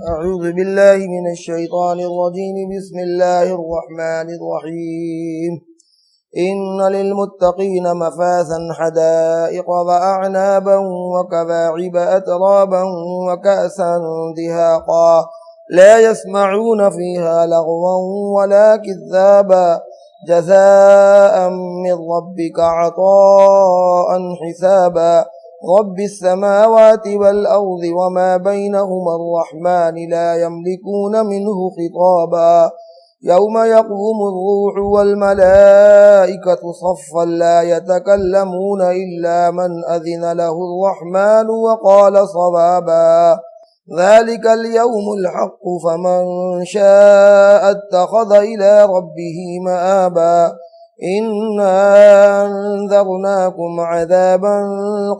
أعوذ بالله من الشيطان الرجيم. بسم الله الرحمن الرحيم. إن للمتقين مفازا حدائق وأعنابا وكواعب أترابا وكأسا دهاقا لا يسمعون فيها لغوا ولا كذابا جزاء من ربك عطاء حسابا رب السماوات والأرض وما بينهما الرحمن لا يملكون منه خطابا يوم يقوم الروح والملائكة صفا لا يتكلمون إلا من أذن له الرحمن وقال صوابا ذلك اليوم الحق فمن شاء اتخذ إلى ربه مآبا إنا أنذرناكم عذابا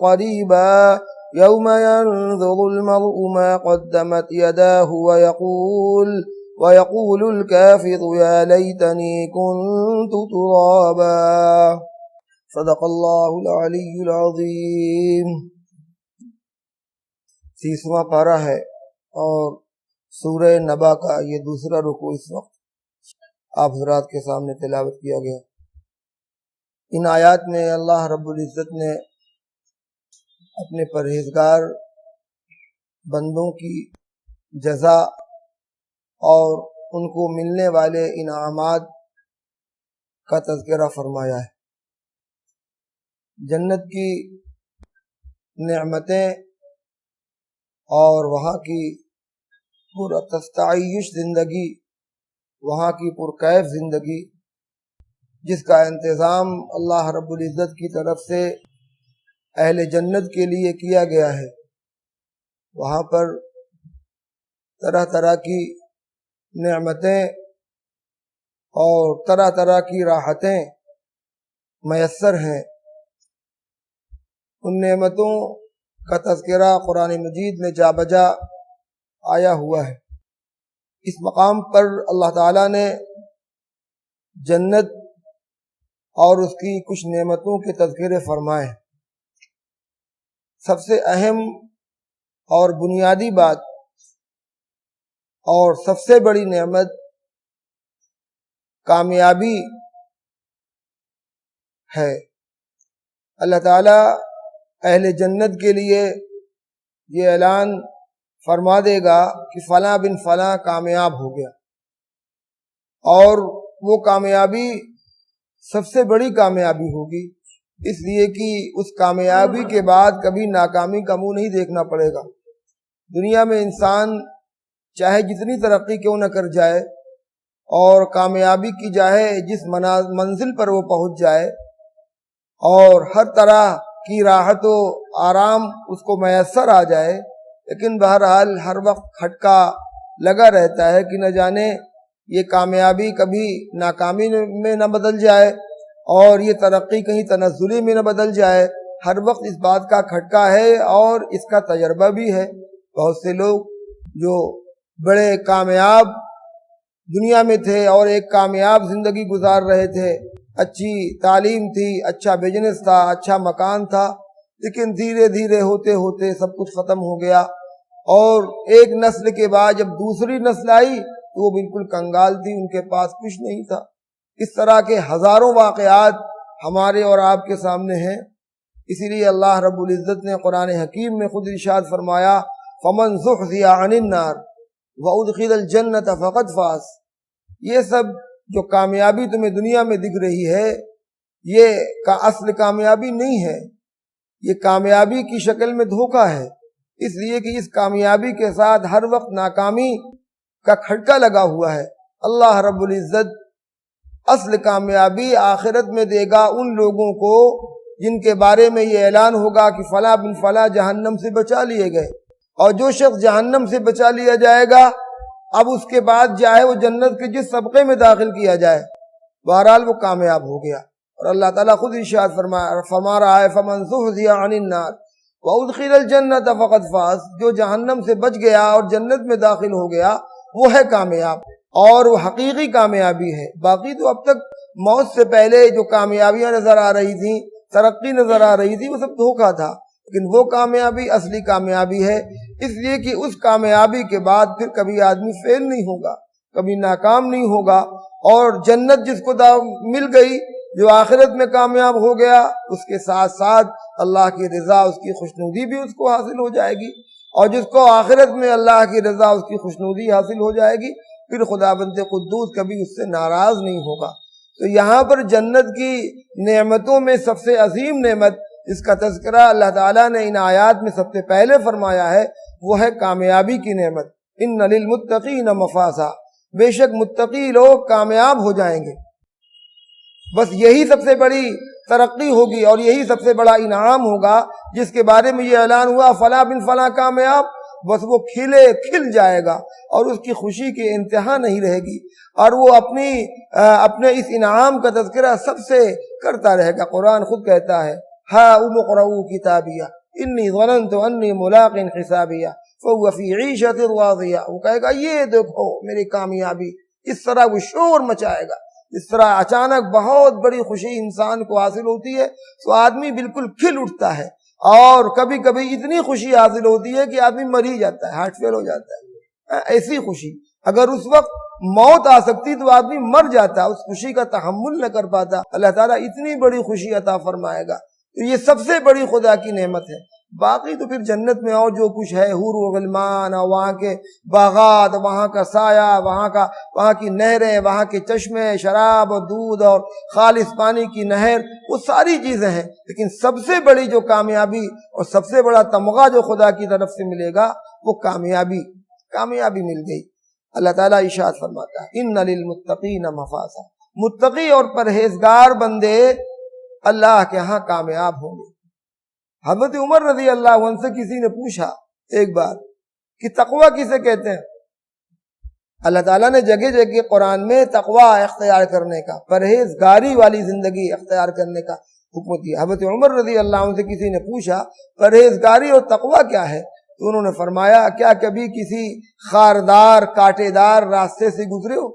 قريبا يوم ينظر المرء ما قدمت يداه ويقول الكافر يا ليتني كنت ترابا. صدق اللہ العلی العظیم. 30واں پارہ ہے اور سورہ نبا کا یہ دوسرا رکوع اس وقت آپ حضرات کے سامنے تلاوت کیا گیا. ان آیات میں اللہ رب العزت نے اپنے پرہیزگار بندوں کی جزا اور ان کو ملنے والے انعامات کا تذکرہ فرمایا ہے. جنت کی نعمتیں اور وہاں کی پرتستعیش زندگی، وہاں کی پرکیف زندگی جس کا انتظام اللہ رب العزت کی طرف سے اہل جنت کے لیے کیا گیا ہے. وہاں پر طرح طرح کی نعمتیں اور طرح طرح کی راحتیں میسر ہیں. ان نعمتوں کا تذکرہ قرآن مجید میں جا بجا آیا ہوا ہے. اس مقام پر اللہ تعالیٰ نے جنت اور اس کی کچھ نعمتوں کے تذکرے فرمائے. سب سے اہم اور بنیادی بات اور سب سے بڑی نعمت کامیابی ہے. اللہ تعالیٰ اہل جنت کے لیے یہ اعلان فرما دے گا کہ فلاں بن فلاں کامیاب ہو گیا، اور وہ کامیابی سب سے بڑی کامیابی ہوگی، اس لیے کہ اس کامیابی کے بعد کبھی ناکامی کا منہ نہیں دیکھنا پڑے گا. دنیا میں انسان چاہے جتنی ترقی کیوں نہ کر جائے اور کامیابی کی جائے جس منزل پر وہ پہنچ جائے اور ہر طرح کی راحت و آرام اس کو میسر آ جائے، لیکن بہرحال ہر وقت کھٹکا لگا رہتا ہے کہ نہ جانے یہ کامیابی کبھی ناکامی میں نہ بدل جائے اور یہ ترقی کہیں تنزلی میں نہ بدل جائے. ہر وقت اس بات کا کھٹکا ہے اور اس کا تجربہ بھی ہے. بہت سے لوگ جو بڑے کامیاب دنیا میں تھے اور ایک کامیاب زندگی گزار رہے تھے، اچھی تعلیم تھی، اچھا بزنس تھا، اچھا مکان تھا، لیکن دھیرے دھیرے ہوتے ہوتے سب کچھ ختم ہو گیا، اور ایک نسل کے بعد جب دوسری نسل آئی تو وہ بالکل کنگال تھی، ان کے پاس کچھ نہیں تھا. اس طرح کے ہزاروں واقعات ہمارے اور آپ کے سامنے ہیں. اسی لیے اللہ رب العزت نے قرآن حکیم میں خود ارشاد فرمایا فَمَنْ زُحْزِحَ عَنِ النَّارِ وَأُدْخِلَ الْجَنَّةَ فَقَدْ فَازَ. یہ سب جو کامیابی تمہیں دنیا میں دکھ رہی ہے یہ اصل کامیابی نہیں ہے، یہ کامیابی کی شکل میں دھوکہ ہے. اس لیے کہ اس کامیابی کے ساتھ ہر وقت ناکامی کا کھٹکا لگا ہوا ہے. اللہ رب العزت اصل کامیابی آخرت میں دے گا ان لوگوں کو جن کے بارے میں یہ اعلان ہوگا کہ فلاں بن فلاں جہنم سے بچا لیے گئے. اور جو شخص جہنم سے بچا لیا جائے گا اب اس کے بعد چاہے وہ جنت کے جس طبقے میں داخل کیا جائے بہرحال وہ کامیاب ہو گیا. اور اللہ تعالیٰ خود ارشاد فرما رہا ہے فَمَنْ زُحْزِحَ عَنِ النَّارِ وَأُدْخِلَ الْجَنَّةَ فَقَدْ فَازَ. جو جہنم سے بچ گیا اور جنت میں داخل ہو گیا وہ ہے کامیاب، اور وہ حقیقی کامیابی ہے. باقی تو اب تک موت سے پہلے جو کامیابیاں نظر آ رہی تھیں، ترقی نظر آ رہی تھی، وہ سب دھوکہ تھا. لیکن وہ کامیابی اصلی کامیابی ہے اس لیے کہ اس کامیابی کے بعد پھر کبھی آدمی فیل نہیں ہوگا، کبھی ناکام نہیں ہوگا، اور جنت جس کو مل گئی، جو آخرت میں کامیاب ہو گیا، اس کے ساتھ ساتھ اللہ کی رضا، اس کی خوشنودی بھی اس کو حاصل ہو جائے گی، اور جس کو آخرت میں اللہ کی رضا، اس کی خوشنودی حاصل ہو جائے گی، پھر خداوند قدوس کبھی اس سے ناراض نہیں ہوگا۔ تو یہاں پر جنت کی نعمتوں میں سب سے عظیم نعمت جس کا تذکرہ اللہ تعالیٰ نے ان آیات میں سب سے پہلے فرمایا ہے، وہ ہے کامیابی کی نعمت۔ ان للمتقین مفازا، بے شک متقی لوگ کامیاب ہو جائیں گے۔ بس یہی سب سے بڑی ترقی ہوگی اور یہی سب سے بڑا انعام ہوگا جس کے بارے میں یہ اعلان ہوا فلاں بن فلاں کامیاب، بس وہ کھل جائے گا اور اس کی خوشی کی انتہا نہیں رہے گی، اور وہ اپنے اس انعام کا تذکرہ سب سے کرتا رہے گا۔ قرآن خود کہتا ہے ہا اقرؤوا کتابیہ انی ظننت انی ملاق حسابیہ فہو فی عیشۃ راضیہ۔ وہ کہے گا یہ دیکھو میری کامیابی، اس طرح وہ شور مچائے گا، اس طرح اچانک بہت بڑی خوشی انسان کو حاصل ہوتی ہے تو آدمی بالکل کھل اٹھتا ہے، اور کبھی کبھی اتنی خوشی حاصل ہوتی ہے کہ آدمی مر ہی جاتا ہے، ہارٹ فیل ہو جاتا ہے۔ ایسی خوشی اگر اس وقت موت آ سکتی تو آدمی مر جاتا، اس خوشی کا تحمل نہ کر پاتا۔ اللہ تعالیٰ اتنی بڑی خوشی عطا فرمائے گا، تو یہ سب سے بڑی خدا کی نعمت ہے۔ باقی تو پھر جنت میں اور جو کچھ ہے، حور و غلمان، اور وہاں کے باغات، وہاں کا سایہ، وہاں کی نہریں، وہاں کے چشمے، شراب اور دودھ اور خالص پانی کی نہر، وہ ساری چیزیں ہیں، لیکن سب سے بڑی جو کامیابی اور سب سے بڑا تمغہ جو خدا کی طرف سے ملے گا وہ کامیابی مل گئی۔ اللہ تعالیٰ ارشاد فرماتا ہے ان للمتقین مفازا، متقی اور پرہیزگار بندے اللہ کے ہاں کامیاب ہوں گے۔ حضرت عمر رضی اللہ عنہ سے کسی نے پوچھا ایک بار کہ تقوی کسے کہتے ہیں؟ اللہ تعالیٰ نے جگہ جگہ قرآن میں تقوی اختیار کرنے کا، پرہیزگاری والی زندگی اختیار کرنے کا حکم دیا۔ حضرت عمر رضی اللہ عنہ سے کسی نے پوچھا پرہیزگاری اور تقوی کیا ہے؟ تو انہوں نے فرمایا کیا کبھی کسی خاردار کانٹے دار راستے سے گزرے ہو؟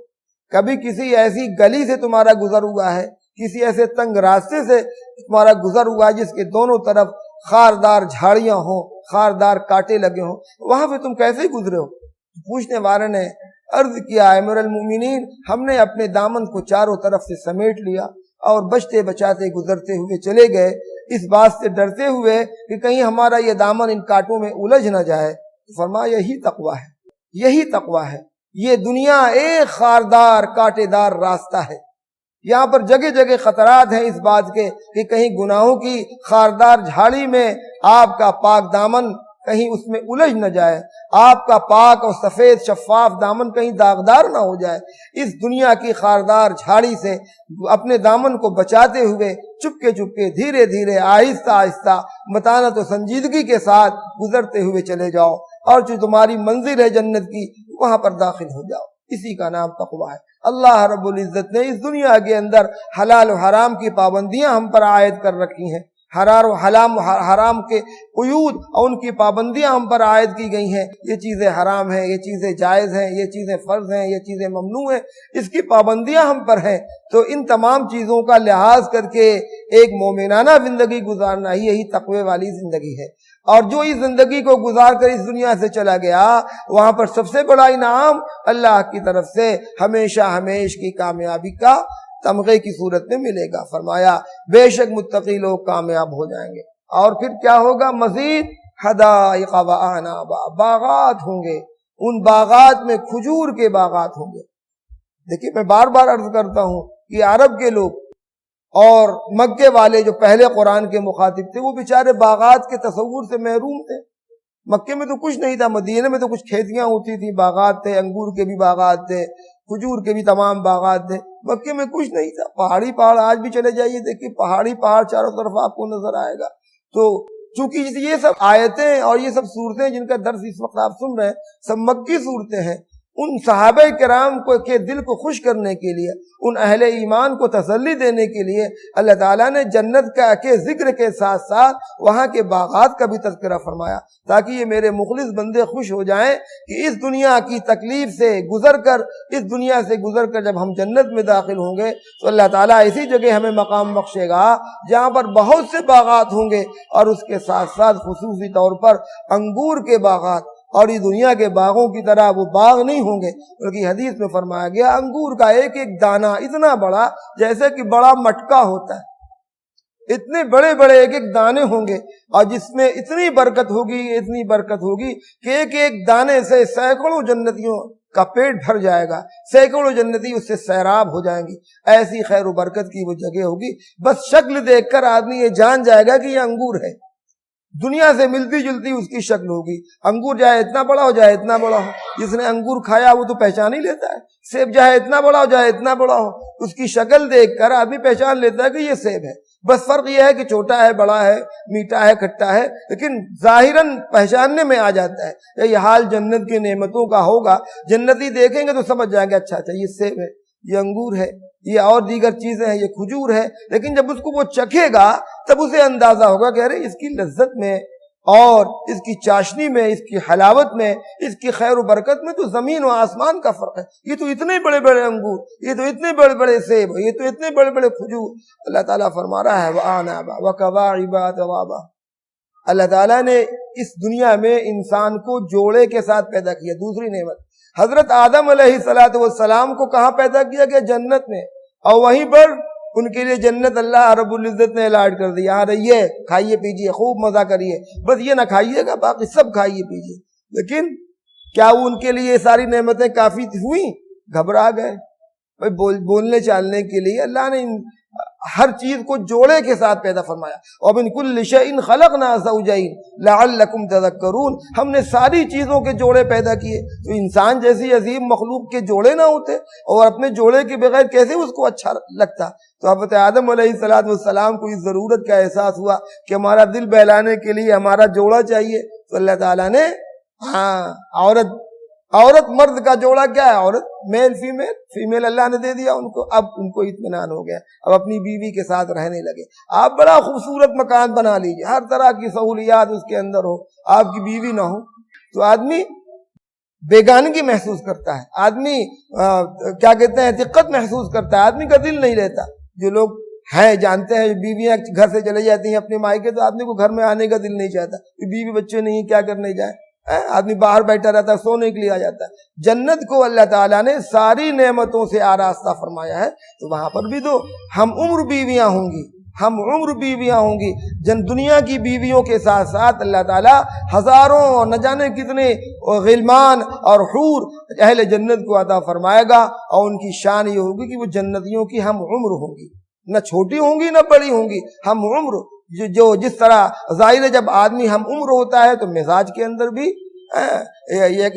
کبھی کسی ایسی گلی سے تمہارا گزر ہوا ہے، کسی ایسے تنگ راستے سے تمہارا گزر ہوا ہے جس کے دونوں طرف خاردار جھاڑیاں ہوں، خاردار کانٹے لگے ہوں، وہاں پہ تم کیسے گزرے ہو؟ پوچھنے والے نے عرض کیا امیر المومنین، ہم نے اپنے دامن کو چاروں طرف سے سمیٹ لیا اور بچتے بچاتے گزرتے ہوئے چلے گئے، اس بات سے ڈرتے ہوئے کہ کہیں ہمارا یہ دامن ان کانٹوں میں الجھ نہ جائے۔ فرمایا یہی تقوی ہے، یہی تقوی ہے۔ یہ دنیا ایک خاردار کانٹے دار راستہ ہے، یہاں پر جگہ جگہ خطرات ہیں اس بات کے کہ کہیں گناہوں کی خاردار جھاڑی میں آپ کا پاک دامن کہیں اس میں الجھ نہ جائے، آپ کا پاک اور سفید شفاف دامن کہیں داغدار نہ ہو جائے۔ اس دنیا کی خاردار جھاڑی سے اپنے دامن کو بچاتے ہوئے چپکے چپکے دھیرے دھیرے آہستہ آہستہ متانت و سنجیدگی کے ساتھ گزرتے ہوئے چلے جاؤ، اور جو تمہاری منزل ہے جنت کی وہاں پر داخل ہو جاؤ۔ اسی کا نام تقویٰ ہے۔ اللہ رب العزت نے اس دنیا کے اندر حلال و حرام کی پابندیاں ہم پر عائد کر رکھی ہیں، حرام کے قیود اور ان کی پابندیاں ہم پر عائد کی گئی ہیں۔ یہ چیزیں حرام ہیں، یہ چیزیں جائز ہیں، یہ چیزیں فرض ہیں، یہ چیزیں ممنوع ہیں، اس کی پابندیاں ہم پر ہیں۔ تو ان تمام چیزوں کا لحاظ کر کے ایک مومنانہ زندگی گزارنا ہی یہی تقوی والی زندگی ہے۔ اور جو اس زندگی کو گزار کر اس دنیا سے چلا گیا، وہاں پر سب سے بڑا انعام اللہ کی طرف سے ہمیشہ ہمیش کی کامیابی کا تمغے کی صورت میں ملے گا۔ فرمایا بے شک متقی لوگ کامیاب ہو جائیں گے۔ اور پھر کیا ہوگا؟ مزید حدائق و اعنابا، باغات ہوں گے، ان باغات میں کھجور کے باغات ہوں گے۔ دیکھیے میں بار بار عرض کرتا ہوں کہ عرب کے لوگ اور مکے والے جو پہلے قرآن کے مخاطب تھے وہ بیچارے باغات کے تصور سے محروم تھے۔ مکے میں تو کچھ نہیں تھا، مدینے میں تو کچھ کھیتیاں ہوتی تھی، باغات تھے، انگور کے بھی باغات تھے، کھجور کے بھی تمام باغات تھے۔ مکے میں کچھ نہیں تھا، پہاڑ آج بھی چلے جائیے دیکھیے پہاڑ چاروں طرف آپ کو نظر آئے گا۔ تو چونکہ یہ سب آیتیں اور یہ سب صورتیں جن کا درس اس وقت آپ سن رہے ہیں سب مکی صورتیں ہیں، ان صحابہ کرام کے دل کو خوش کرنے کے لیے، ان اہل ایمان کو تسلی دینے کے لیے اللہ تعالیٰ نے جنت کے ذکر کے ساتھ ساتھ وہاں کے باغات کا بھی تذکرہ فرمایا، تاکہ یہ میرے مخلص بندے خوش ہو جائیں کہ اس دنیا کی تکلیف سے گزر کر، اس دنیا سے گزر کر جب ہم جنت میں داخل ہوں گے تو اللہ تعالیٰ ایسی جگہ ہمیں مقام بخشے گا جہاں پر بہت سے باغات ہوں گے، اور اس کے ساتھ ساتھ خصوصی طور پر انگور کے باغات، اور یہ دنیا کے باغوں کی طرح وہ باغ نہیں ہوں گے، بلکہ حدیث میں فرمایا گیا انگور کا ایک ایک دانہ اتنا بڑا جیسے کہ بڑا مٹکا ہوتا ہے، اتنے بڑے بڑے ایک ایک دانے ہوں گے، اور جس میں اتنی برکت ہوگی کہ ایک ایک دانے سے سینکڑوں جنتیوں کا پیٹ بھر جائے گا، سینکڑوں جنتی اس سے سیراب ہو جائیں گی۔ ایسی خیر و برکت کی وہ جگہ ہوگی، بس شکل دیکھ کر آدمی یہ جان جائے گا کہ یہ انگور ہے، دنیا سے ملتی جلتی اس کی شکل ہوگی۔ انگور چاہے اتنا بڑا ہو جائے اتنا بڑا ہو، جس نے انگور کھایا وہ تو پہچان ہی لیتا ہے۔ سیب چاہے اتنا بڑا ہو جائے اتنا بڑا ہو، اس کی شکل دیکھ کر آدمی پہچان لیتا ہے کہ یہ سیب ہے، بس فرق یہ ہے کہ چھوٹا ہے، بڑا ہے، میٹھا ہے، کھٹا ہے، لیکن ظاہراً پہچاننے میں آ جاتا ہے۔ یہ حال جنت کی نعمتوں کا ہوگا، جنتی دیکھیں گے تو سمجھ جائیں گے اچھا یہ سیب ہے، یہ انگور ہے، یہ اور دیگر چیزیں ہیں، یہ کھجور ہے، لیکن جب اس کو وہ چکھے گا تب اسے اندازہ ہوگا کہ ارے اس کی لذت میں اور اس کی چاشنی میں، اس کی حلاوت میں، اس کی خیر و برکت میں تو زمین و آسمان کا فرق ہے۔ یہ تو اتنے بڑے بڑے انگور، یہ تو اتنے بڑے بڑے سیب، یہ تو اتنے بڑے بڑے کھجور۔ اللہ تعالیٰ فرما رہا ہے وَأَعْنَابًا وَكَوَاعِبَ أَتْرَابًا۔ اللہ تعالیٰ نے اس دنیا میں انسان کو جوڑے کے ساتھ پیدا کیا۔ دوسری نعمت، حضرت آدم علیہ السلام کو کہاں پیدا کیا گیا؟ جنت میں، اور وہیں پر ان کے لیے جنت اللہ رب العزت نے الاٹ کر دی، یہاں رہیے، کھائیے پیجیے، خوب مزہ کریے، بس یہ نہ کھائیے گا، باقی سب کھائیے پیجیے۔ لیکن کیا وہ ان کے لیے یہ ساری نعمتیں کافی ہوئیں؟ گھبرا گئے۔ بولنے چالنے کے لیے اللہ نے ہر چیز کو جوڑے کے ساتھ پیدا فرمایا، وَمِن كُلِّ شَيْءٍ خَلَقْنَا زَوْجَيْنِ لَعَلَّكُمْ تَذَكَّرُونَ۔ ہم نے ساری چیزوں کے جوڑے پیدا کیے، تو انسان جیسی عظیم مخلوق کے جوڑے نہ ہوتے، اور اپنے جوڑے کے بغیر کیسے اس کو اچھا لگتا؟ تو حضرت آدم علیہ السلام کو اس ضرورت کا احساس ہوا کہ ہمارا دل بہلانے کے لیے ہمارا جوڑا چاہیے، تو اللہ تعالیٰ نے عورت مرد کا جوڑا کیا ہے؟ عورت میل فیمیل اللہ نے دے دیا ان کو۔ اب ان کو اطمینان ہو گیا، اب اپنی بیوی کے ساتھ رہنے لگے۔ آپ بڑا خوبصورت مکان بنا لیجئے، ہر طرح کی سہولیات اس کے اندر ہو، آپ کی بیوی نہ ہو تو آدمی بیگانگی محسوس کرتا ہے، آدمی کیا کہتے ہیں دقت محسوس کرتا ہے، آدمی کا دل نہیں رہتا۔ جو لوگ ہیں جانتے ہیں بیویاں گھر سے چلے جاتی ہیں اپنے مائکے تو آدمی کو گھر میں آنے کا دل نہیں چاہتا، بیوی بچے نہیں کیا کرنے جائے، آدمی باہر بیٹھا رہتا ہے، سونے کے لیے آ جاتا ہے۔ جنت کو اللہ تعالیٰ نے ساری نعمتوں سے آراستہ فرمایا ہے، تو وہاں پر بھی تو ہم عمر بیویاں ہوں گی، دنیا کی بیویوں کے ساتھ ساتھ اللہ تعالیٰ ہزاروں نہ جانے کتنے غلمان اور حور اہل جنت کو عطا فرمائے گا، اور ان کی شان یہ ہوگی کہ وہ جنتیوں کی ہم عمر ہوں گی، نہ چھوٹی ہوں گی نہ بڑی ہوں گی، ہم عمر۔ جو جس طرح ظاہر ہے جب آدمی ہم عمر ہوتا ہے تو مزاج کے اندر بھی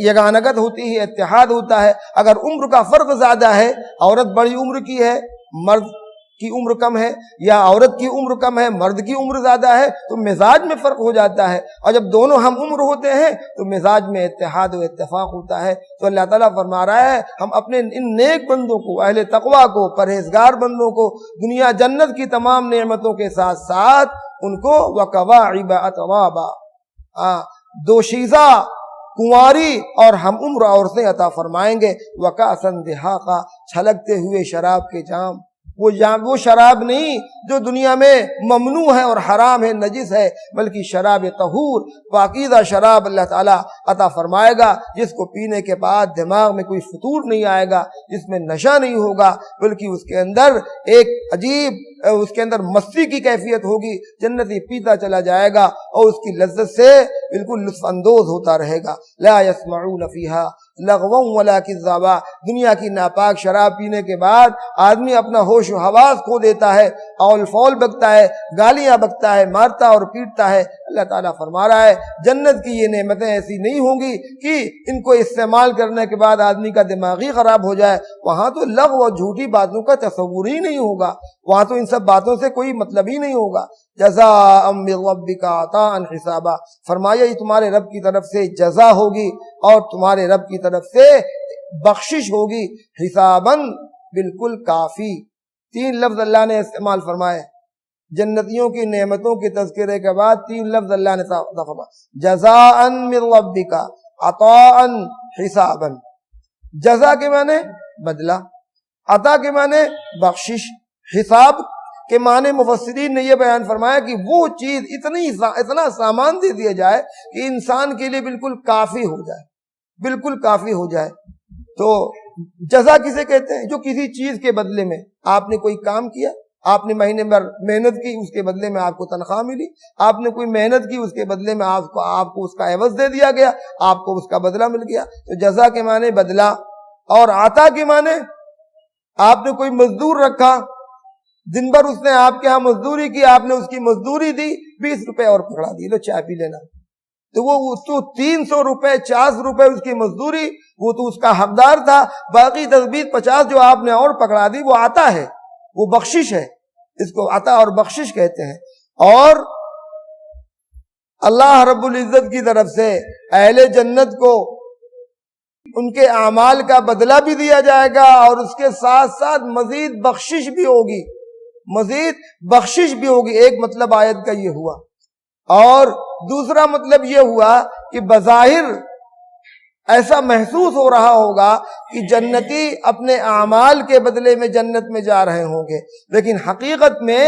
یگانگت ہوتی ہے، اتحاد ہوتا ہے۔ اگر عمر کا فرق زیادہ ہے، عورت بڑی عمر کی ہے، مرد کی عمر کم ہے، یا عورت کی عمر کم ہے، مرد کی عمر زیادہ ہے، تو مزاج میں فرق ہو جاتا ہے، اور جب دونوں ہم عمر ہوتے ہیں تو مزاج میں اتحاد و اتفاق ہوتا ہے۔ تو اللہ تعالیٰ فرما رہا ہے ہم اپنے ان نیک بندوں کو، اہل تقویٰ کو، پرہیزگار بندوں کو دنیا جنت کی تمام نعمتوں کے ساتھ ساتھ ان کو وَكَوَاعِبَ أَتْرَابًا، دوشیزہ کنواری اور ہم عمر عورتیں عطا فرمائیں گے، وَكَأْسًا دِهَاقًا، چھلکتے ہوئے شراب کے جام۔ وہ شراب نہیں جو دنیا میں ممنوع ہے اور حرام ہے، نجس ہے، بلکہ شراب طہور، پاکیزہ شراب اللہ تعالیٰ عطا فرمائے گا، جس کو پینے کے بعد دماغ میں کوئی فطور نہیں آئے گا، جس میں نشہ نہیں ہوگا، بلکہ اس کے اندر ایک عجیب اس کے اندر مستی کی کیفیت ہوگی۔ جنتی پیتا چلا جائے گا اور اس کی لذت سے بالکل لطف اندوز ہوتا رہے گا۔ لا يسمعون فيها لغوا ولا كذابا، دنیا کی ناپاک شراب پینے کے بعد آدمی اپنا ہوش و حواس کھو دیتا ہے، اول فول بکتا ہے، گالیاں بکتا ہے، مارتا اور پیٹتا ہے۔ اللہ تعالیٰ فرما رہا ہے جنت کی یہ نعمتیں ایسی نہیں ہوں گی کہ ان کو استعمال کرنے کے بعد آدمی کا دماغ ہی خراب ہو جائے۔ وہاں تو لغو اور جھوٹی باتوں کا تصور ہی نہیں ہوگا، وہاں تو ان سب باتوں سے کوئی مطلب ہی نہیں ہوگا۔ جزاء من ربک عطاء حسابا، فرمایا یہ تمہارے رب کی طرف سے جزا ہوگی اور تمہارے رب کی طرف سے بخشش ہوگی، حساباً بالکل کافی۔ 3 لفظ اللہ نے استعمال فرمائے جنتیوں کی نعمتوں کے تذکرے کے بعد، 3 لفظ اللہ نے فرمایا، جزاء من ربک عطاء حسابا۔ جزا کے معنی بدلہ، عطا کے معنی بخشش، حساب کے معنی مفسرین نے یہ بیان فرمایا کہ وہ چیز اتنا سامان دے دیا جائے کہ انسان کے لیے بالکل کافی ہو جائے، بالکل کافی ہو جائے۔ تو جزا کسے کہتے ہیں؟ جو کسی چیز کے بدلے میں آپ نے کوئی کام کیا، آپ نے مہینے بھر محنت کی، اس کے بدلے میں آپ کو تنخواہ ملی، آپ نے کوئی محنت کی، اس کے بدلے میں آپ کو اس کا عوض دے دیا گیا، آپ کو اس کا بدلہ مل گیا۔ تو جزا کے معنی بدلہ، اور عطا کے معنی آپ نے کوئی مزدور رکھا، دن بھر اس نے آپ کے ہاں مزدوری کی، آپ نے اس کی مزدوری دی، 20 روپے اور پکڑا دی، لو چائے پی لینا۔ تو وہ تو 300 روپے 40 روپے اس کی مزدوری، وہ تو اس کا حقدار تھا، باقی 10-20-50 جو آپ نے اور پکڑا دی، وہ عطا ہے، وہ بخشش ہے، اس کو عطا اور بخشش کہتے ہیں۔ اور اللہ رب العزت کی طرف سے اہل جنت کو ان کے اعمال کا بدلہ بھی دیا جائے گا، اور اس کے ساتھ ساتھ مزید بخشش بھی ہوگی، مزید بخشش بھی ہوگی۔ ایک مطلب آیت کا یہ ہوا، اور دوسرا مطلب یہ ہوا کہ بظاہر ایسا محسوس ہو رہا ہوگا کہ جنتی اپنے اعمال کے بدلے میں جنت میں جا رہے ہوں گے، لیکن حقیقت میں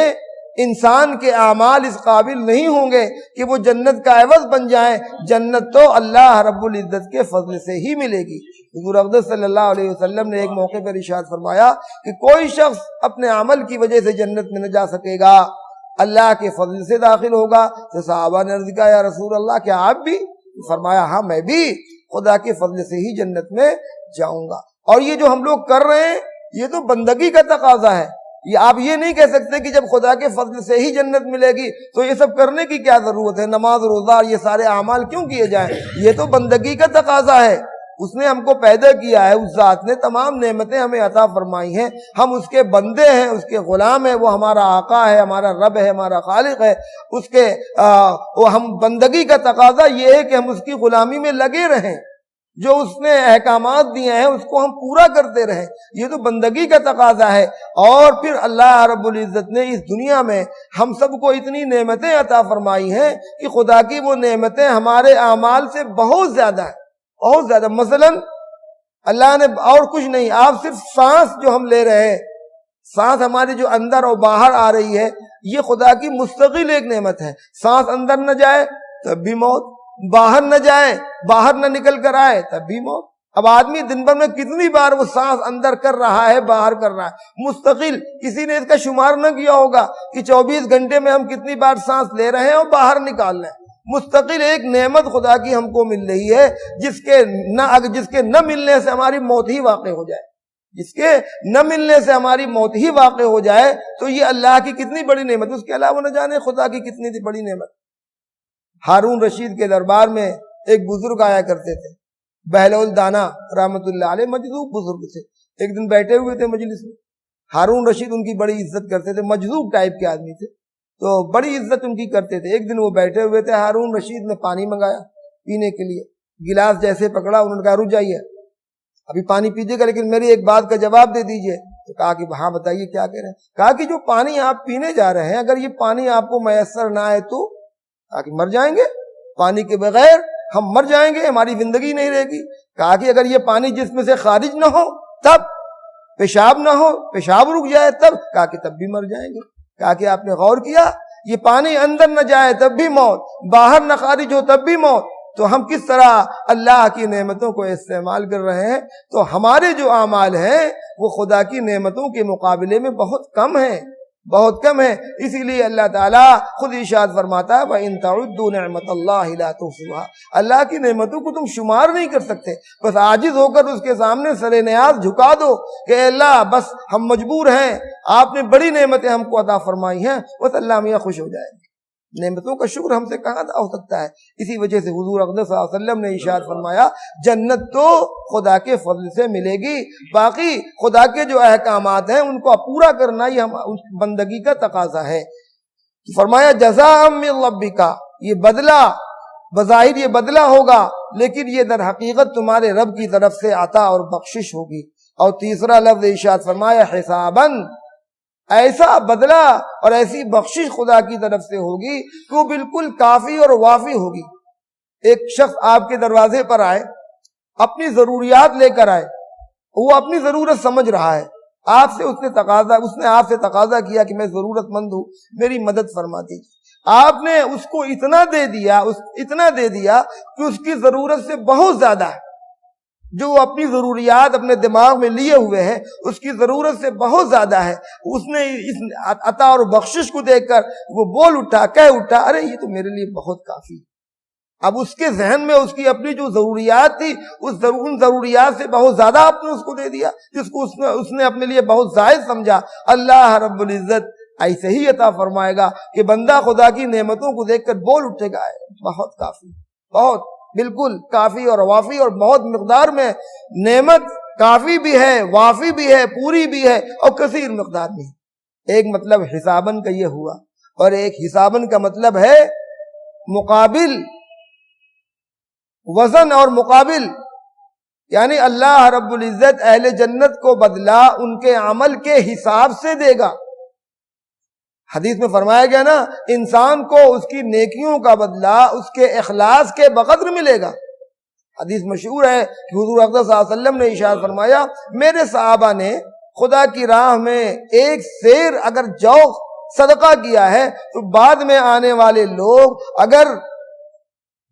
انسان کے اعمال اس قابل نہیں ہوں گے کہ وہ جنت کا عوض بن جائیں۔ جنت تو اللہ رب العزت کے فضل سے ہی ملے گی۔ حضور اقدس صلی اللہ علیہ وسلم نے ایک موقع پر ارشاد فرمایا کہ کوئی شخص اپنے عمل کی وجہ سے جنت میں نہ جا سکے گا، اللہ کے فضل سے داخل ہوگا۔ تو صحابہ نے عرض کیا یا رسول اللہ کیا آپ بھی؟ فرمایا ہاں میں بھی خدا کے فضل سے ہی جنت میں جاؤں گا۔ اور یہ جو ہم لوگ کر رہے ہیں یہ تو بندگی کا تقاضا ہے، یہ آپ یہ نہیں کہہ سکتے کہ جب خدا کے فضل سے ہی جنت ملے گی تو یہ سب کرنے کی کیا ضرورت ہے، نماز روزہ یہ سارے اعمال کیوں کیے جائیں؟ یہ تو بندگی کا تقاضا ہے، اس نے ہم کو پیدا کیا ہے، اس ذات نے تمام نعمتیں ہمیں عطا فرمائی ہیں، ہم اس کے بندے ہیں، اس کے غلام ہیں، وہ ہمارا آقا ہے، ہمارا رب ہے، ہمارا خالق ہے، اس کے ہم بندگی کا تقاضا یہ ہے کہ ہم اس کی غلامی میں لگے رہیں، جو اس نے احکامات دیے ہیں اس کو ہم پورا کرتے رہیں، یہ تو بندگی کا تقاضا ہے۔ اور پھر اللہ رب العزت نے اس دنیا میں ہم سب کو اتنی نعمتیں عطا فرمائی ہیں کہ خدا کی وہ نعمتیں ہمارے اعمال سے بہت زیادہ ہیں، بہت زیادہ۔ مثلا اللہ نے اور کچھ نہیں، آپ صرف سانس جو ہم لے رہے ہیں، سانس ہماری جو اندر اور باہر آ رہی ہے، یہ خدا کی مستقل ایک نعمت ہے۔ سانس اندر نہ جائے تب بھی موت، باہر نہ جائے، باہر نہ نکل کر آئے تب بھی موت۔ اب آدمی دن بھر میں کتنی بار وہ سانس اندر کر رہا ہے، باہر کر رہا ہے، مستقل، کسی نے اس کا شمار نہ کیا ہوگا کہ 24 گھنٹے میں ہم کتنی بار سانس لے رہے ہیں اور باہر نکال رہے ہیں۔ مستقل ایک نعمت خدا کی ہم کو مل رہی ہے، جس کے نہ ملنے سے ہماری موت ہی واقع ہو جائے، جس کے نہ ملنے سے ہماری موت ہی واقع ہو جائے تو یہ اللہ کی کتنی بڑی نعمت، اس کے علاوہ نہ جانے خدا کی کتنی بڑی نعمت۔ ہارون رشید کے دربار میں ایک بزرگ آیا کرتے تھے، بہلول دانا رحمت اللہ علیہ، مجذوب بزرگ تھے۔ ایک دن بیٹھے ہوئے تھے مجلس میں، ہارون رشید ان کی بڑی عزت کرتے تھے، مجذوب ٹائپ کے آدمی تھے تو بڑی عزت ان کی کرتے تھے۔ ایک دن وہ بیٹھے ہوئے تھے، ہارون رشید نے پانی منگایا پینے کے لیے، گلاس جیسے پکڑا انہوں نے کہا رک جائیے، ابھی پانی پیجیے گا لیکن میری ایک بات کا جواب دے دیجئے۔ تو کہا کہ ہاں بتائیے کیا کہہ رہے ہیں؟ کہا کہ جو پانی آپ پینے جا رہے ہیں اگر یہ پانی آپ کو میسر نہ آئے تو؟ کہا کہ مر جائیں گے، پانی کے بغیر ہم مر جائیں گے، ہماری زندگی نہیں رہے گی۔ کہا کہ اگر یہ پانی جسم سے خارج نہ ہو تب، پیشاب نہ ہو، پیشاب رک جائے تب؟ کہا کہ تب بھی مر جائیں گے۔ کہا کہ آپ نے غور کیا، یہ پانی اندر نہ جائے تب بھی موت، باہر نہ خارج ہو تب بھی موت، تو ہم کس طرح اللہ کی نعمتوں کو استعمال کر رہے ہیں؟ تو ہمارے جو اعمال ہیں وہ خدا کی نعمتوں کے مقابلے میں بہت کم ہیں، بہت کم ہے۔ اسی لیے اللہ تعالیٰ خود ارشاد فرماتا ہے وَإِن تَعُدُّوا نِعْمَتَ اللَّهِ لَا تُحْصُوهَا، اللہ کی نعمتوں کو تم شمار نہیں کر سکتے، بس عاجز ہو کر اس کے سامنے سر نیاز جھکا دو کہ اے اللہ بس ہم مجبور ہیں، آپ نے بڑی نعمتیں ہم کو عطا فرمائی ہیں، بس اللہ میاں خوش ہو جائے گا۔ نعمتوں کا شکر ہم سے کہاں ادا ہو سکتا ہے؟ اسی وجہ سے حضور اقدس صلی اللہ علیہ وسلم نے ارشاد فرمایا جنت تو خدا کے فضل سے ملے گی، باقی خدا کے جو احکامات ہیں ان کو پورا کرنا یہ بندگی کا تقاضا ہے۔ فرمایا جزاء من ربک، یہ بدلہ بظاہر یہ بدلہ ہوگا لیکن یہ در حقیقت تمہارے رب کی طرف سے عطا اور بخشش ہوگی۔ اور تیسرا لفظ ارشاد فرمایا حساباً، ایسا بدلہ اور ایسی بخشش خدا کی طرف سے ہوگی کہ وہ بالکل کافی اور وافی ہوگی۔ ایک شخص آپ کے دروازے پر آئے، اپنی ضروریات لے کر آئے، وہ اپنی ضرورت سمجھ رہا ہے، آپ سے اس نے آپ سے تقاضا کیا کہ میں ضرورت مند ہوں، میری مدد فرما دیجیے، آپ نے اس کو اتنا دے دیا کہ اس کی ضرورت سے بہت زیادہ ہے، جو وہ اپنی ضروریات اپنے دماغ میں لیے ہوئے ہیں اس کی ضرورت سے بہت زیادہ ہے، اس نے اس عطا اور بخشش کو دیکھ کر وہ بول اٹھا، کہہ اٹھا، ارے یہ تو میرے لیے بہت کافی ہے۔ اب اس کے ذہن میں اس کی اپنی جو ضروریات تھی ان ضروریات سے بہت زیادہ آپ نے اس کو دے دیا، جس کو اس نے اپنے لیے بہت زائد سمجھا۔ اللہ رب العزت ایسے ہی عطا فرمائے گا کہ بندہ خدا کی نعمتوں کو دیکھ کر بول اٹھے گا، بہت کافی، بہت بالکل کافی اور وافی، اور بہت مقدار میں نعمت کافی بھی ہے، وافی بھی ہے، پوری بھی ہے، اور کثیر مقدار میں۔ ایک مطلب حسابن کا یہ ہوا، اور ایک حسابن کا مطلب ہے مقابل، وزن اور مقابل، یعنی اللہ رب العزت اہل جنت کو بدلہ ان کے عمل کے حساب سے دے گا۔ حدیث میں فرمایا گیا نا، انسان کو اس کی نیکیوں کا بدلہ اس کے اخلاص کے بقدر ملے گا۔ حدیث مشہور ہے کہ حضور اقدس صلی اللہ علیہ وسلم نے ارشاد فرمایا، میرے صحابہ نے خدا کی راہ میں ایک سیر اگر جو صدقہ کیا ہے تو بعد میں آنے والے لوگ اگر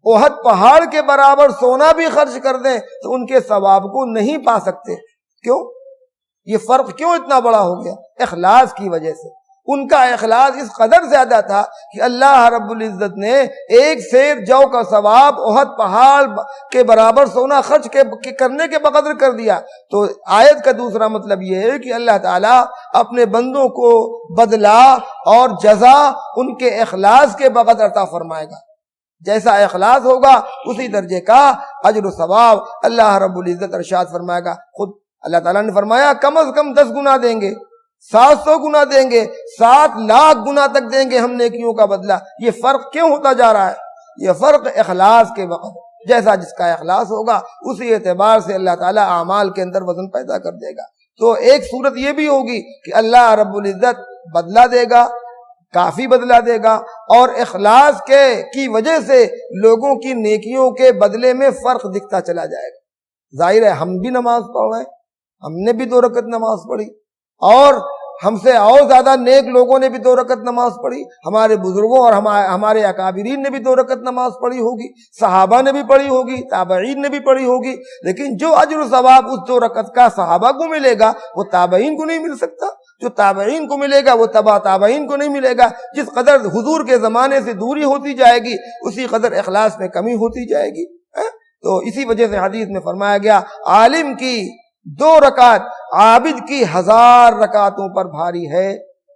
احد پہاڑ کے برابر سونا بھی خرچ کر دیں تو ان کے ثواب کو نہیں پا سکتے۔ کیوں؟ یہ فرق کیوں اتنا بڑا ہو گیا؟ اخلاص کی وجہ سے۔ ان کا اخلاص اس قدر زیادہ تھا کہ اللہ رب العزت نے ایک سیر جو کا ثواب احد پہاڑ کے برابر سونا خرچ کرنے کے بقدر کر دیا۔ تو آیت کا دوسرا مطلب یہ ہے کہ اللہ تعالیٰ اپنے بندوں کو بدلہ اور جزا ان کے اخلاص کے بقدر عطا فرمائے گا۔ جیسا اخلاص ہوگا اسی درجے کا اجر و ثواب اللہ رب العزت ارشاد فرمائے گا۔ خود اللہ تعالیٰ نے فرمایا کم از کم 10 گنا دیں گے، 700 گنا دیں گے، 7 لاکھ گنا تک دیں گے ہم نیکیوں کا بدلہ۔ یہ فرق کیوں ہوتا جا رہا ہے؟ یہ فرق اخلاص کے وقت، جیسا جس کا اخلاص ہوگا اسی اعتبار سے اللہ تعالیٰ اعمال کے اندر وزن پیدا کر دے گا۔ تو ایک صورت یہ بھی ہوگی کہ اللہ رب العزت بدلہ دے گا، کافی بدلہ دے گا، اور اخلاص کی وجہ سے لوگوں کی نیکیوں کے بدلے میں فرق دکھتا چلا جائے گا۔ ظاہر ہے ہم بھی نماز پڑھ رہے ہیں، ہم نے بھی 2 رکعت نماز پڑھی، اور ہم سے اور زیادہ نیک لوگوں نے بھی 2 رکعت نماز پڑھی، ہمارے بزرگوں اور ہمارے اکابرین نے بھی 2 رکعت نماز پڑھی ہوگی، صحابہ نے بھی پڑھی ہوگی، تابعین نے بھی پڑھی ہوگی، لیکن جو اجر و ثواب اس 2 رکعت کا صحابہ کو ملے گا وہ تابعین کو نہیں مل سکتا، جو تابعین کو ملے گا وہ تبع تابعین کو نہیں ملے گا۔ جس قدر حضور کے زمانے سے دوری ہوتی جائے گی اسی قدر اخلاص میں کمی ہوتی جائے گی۔ تو اسی وجہ سے حدیث میں فرمایا گیا عالم کی 2 رکعت عابد کی 1000 رکعتوں پر بھاری ہے۔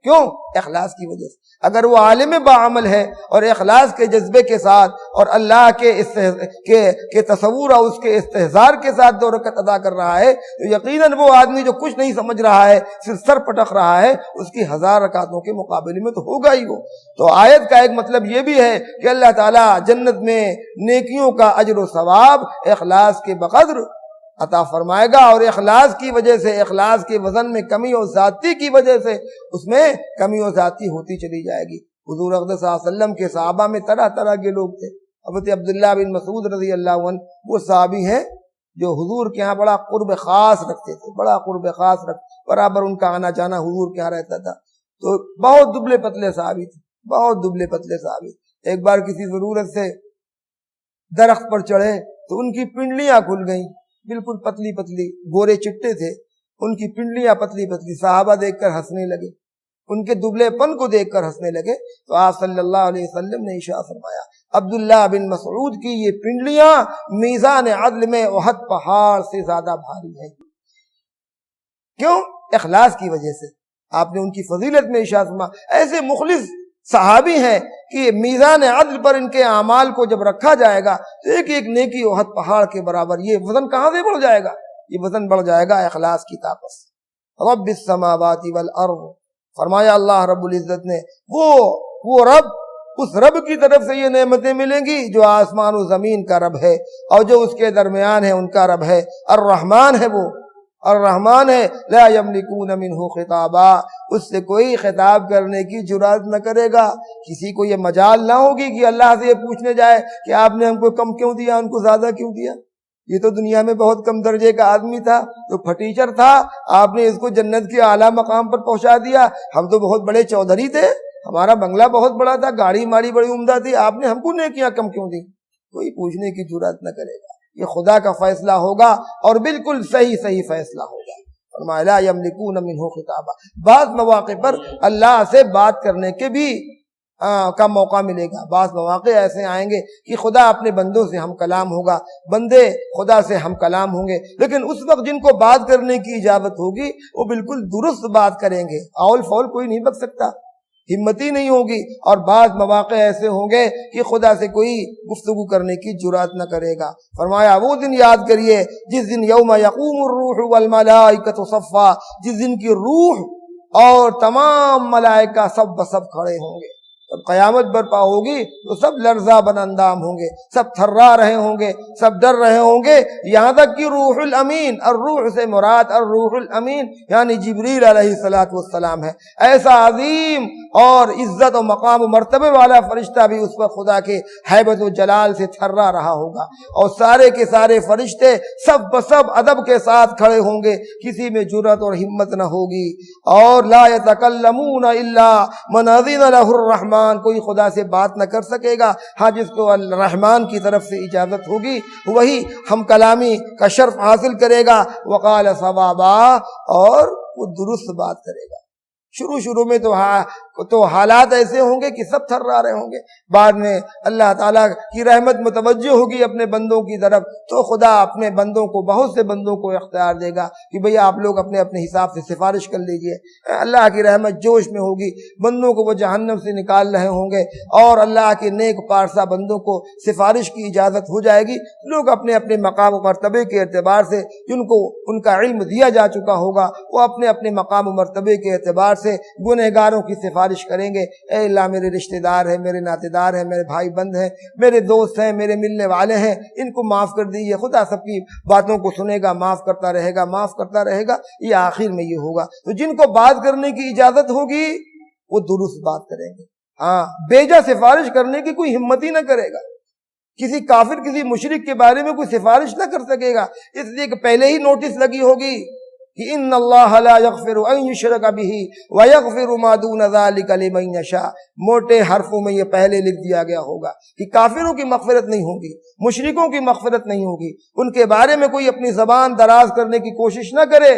کیوں؟ اخلاص کی وجہ سے۔ اگر وہ عالم باعمل ہے اور اخلاص کے جذبے کے ساتھ اور اللہ کے تصور اور اس کے استحضار کے ساتھ 2 رکعت ادا کر رہا ہے تو یقیناً وہ آدمی جو کچھ نہیں سمجھ رہا ہے، صرف سر پٹک رہا ہے، اس کی 1000 رکعتوں کے مقابلے میں تو ہوگا ہی وہ۔ تو آیت کا ایک مطلب یہ بھی ہے کہ اللہ تعالیٰ جنت میں نیکیوں کا اجر و ثواب اخلاص کے بقدر عطا فرمائے گا، اور اخلاص کی وجہ سے، اخلاص کے وزن میں کمی اور زیادتی کی وجہ سے اس میں کمی اور زیادتی ہوتی چلی جائے گی۔ حضور اقدس صلی اللہ علیہ وسلم کے صحابہ میں طرح طرح کے لوگ تھے۔ حضرت عبداللہ بن مسعود رضی اللہ عنہ وہ صحابی ہیں جو حضور کے ہاں بڑا قرب خاص رکھتے تھے، بڑا قرب خاص برابر ان کا آنا جانا حضور کے ہاں رہتا تھا۔ تو بہت دبلے پتلے صحابی تھے، بہت دبلے پتلے صحابی۔ ایک بار کسی ضرورت سے درخت پر چڑھے تو ان کی پنڈلیاں کھل گئیں، بالکل پتلی پتلی، گورے چٹے تھے، ان کی پنڈلیاں پتلی پتلی۔ صحابہ دیکھ کر ہنسنے لگے، ان کے دبلے پن کو دیکھ کر ہنسنے لگے۔ تو آپ صلی اللہ علیہ وسلم نے ارشاد فرمایا عبداللہ بن مسعود کی یہ پنڈلیاں میزان عدل میں احد پہاڑ سے زیادہ بھاری ہیں۔ کیوں؟ اخلاص کی وجہ سے۔ آپ نے ان کی فضیلت میں ارشاد فرمایا ایسے مخلص صحابی ہیں کہ میزان عدل پر ان کے اعمال کو جب رکھا جائے گا تو ایک ایک نیکی احد پہاڑ کے برابر۔ یہ وزن کہاں سے بڑھ جائے گا؟ یہ وزن بڑھ جائے گا اخلاص کی طاقت سے۔ رب السماوات والارض، فرمایا اللہ رب العزت نے وہ رب، اس رب کی طرف سے یہ نعمتیں ملیں گی جو آسمان و زمین کا رب ہے اور جو اس کے درمیان ہے ان کا رب ہے۔ الرحمن ہے، وہ الرحمن ہے، لا یملکون منہ خطابا، اس سے کوئی خطاب کرنے کی جرات نہ کرے گا۔ کسی کو یہ مجال نہ ہوگی کہ اللہ سے یہ پوچھنے جائے کہ آپ نے ہم کو کم کیوں دیا، ان کو زیادہ کیوں دیا۔ یہ تو دنیا میں بہت کم درجے کا آدمی تھا، تو پھٹیچر تھا، آپ نے اس کو جنت کے اعلیٰ مقام پر پہنچا دیا۔ ہم تو بہت بڑے چودھری تھے، ہمارا بنگلہ بہت بڑا تھا، گاڑی ماڑی بڑی عمدہ تھی، آپ نے ہم کو نیکیاں کم کیوں دی؟ کوئی پوچھنے کی جرات نہ کرے گا، یہ خدا کا فیصلہ ہوگا اور بالکل صحیح فیصلہ ہوگا۔ فرمایا لا یملکون منہ خطابا، بعض مواقع پر اللہ سے بات کرنے کے بھی کا موقع ملے گا۔ بعض مواقع ایسے آئیں گے کہ خدا اپنے بندوں سے ہم کلام ہوگا، بندے خدا سے ہم کلام ہوں گے، لیکن اس وقت جن کو بات کرنے کی اجازت ہوگی وہ بالکل درست بات کریں گے، اول فول کوئی نہیں بک سکتا، ہمتی نہیں ہوگی۔ اور بعض مواقع ایسے ہوں گے کہ خدا سے کوئی گفتگو کرنے کی جرات نہ کرے گا۔ فرمایا وہ دن یاد کریے جس دن یوم یقوم الروح والملائکۃ صفا، جس دن کی روح اور تمام ملائکہ سب بسب کھڑے ہوں گے۔ جب قیامت برپا ہوگی تو سب لرزہ بن اندام ہوں گے، سب تھرا رہے ہوں گے، سب ڈر رہے ہوں گے، یہاں تک کہ روح الامین، الروح سے مراد الروح الامین یعنی جبریل علیہ السلام ہے۔ ایسا عظیم اور عزت و مقام و مرتبے والا فرشتہ بھی اس وقت خدا کے ہیبت و جلال سے تھرا رہا ہوگا، اور سارے کے سارے فرشتے سب بسب ادب کے ساتھ کھڑے ہوں گے، کسی میں جرأت اور ہمت نہ ہوگی۔ اور لا یتکلمون الا من اذن له الرحمن، کوئی خدا سے بات نہ کر سکے گا، ہاں جس کو الرحمن کی طرف سے اجازت ہوگی وہی ہم کلامی کا شرف حاصل کرے گا۔ وقال صوابا، اور وہ درست بات کرے گا۔ شروع میں تو حالات ایسے ہوں گے کہ سب تھرا رہے ہوں گے، بعد میں اللہ تعالیٰ کی رحمت متوجہ ہوگی اپنے بندوں کی طرف، تو خدا اپنے بندوں کو، بہت سے بندوں کو اختیار دے گا کہ بھئی آپ لوگ اپنے اپنے حساب سے سفارش کر لیجئے۔ اللہ کی رحمت جوش میں ہوگی، بندوں کو وہ جہنم سے نکال رہے ہوں گے، اور اللہ کے نیک پارسا بندوں کو سفارش کی اجازت ہو جائے گی۔ لوگ اپنے اپنے مقام و مرتبے کے اعتبار سے جن کو ان کا علم دیا جا چکا ہوگا، وہ اپنے اپنے مقام و مرتبے کے اعتبار سے گنہگاروں کی سفارش کریں گے۔ اے اللہ میرے رشتہ دار ہیں، میرے ناطے دار ہیں، میرے بھائی بند ہیں، میرے دوست ہیں، میرے ملنے والے ہیں، ان کو معاف کر دیجیے۔ خدا سب کی باتوں کو سنے گا، معاف کرتا رہے گا، معاف کرتا رہے گا۔ یہ آخر میں یہ ہوگا، تو جن کو بات کرنے کی اجازت ہوگی وہ درست بات کریں گے۔ ہاں، بیجا سفارش کرنے کی کوئی ہمت ہی نہ کرے گا، کسی کافر، کسی مشرک کے بارے میں کوئی سفارش نہ کر سکے گا، اس لیے کہ پہلے ہی نوٹس لگی ہوگی کہ ان اللہ لا یغفر ان یشرک بہ ویغفر ما دون ذلک لمن یشاء، موٹے حرفوں میں یہ پہلے لکھ دیا گیا ہوگا کہ کافروں کی مغفرت نہیں ہوگی، مشرکوں کی مغفرت نہیں ہوگی، ان کے بارے میں کوئی اپنی زبان دراز کرنے کی کوشش نہ کرے۔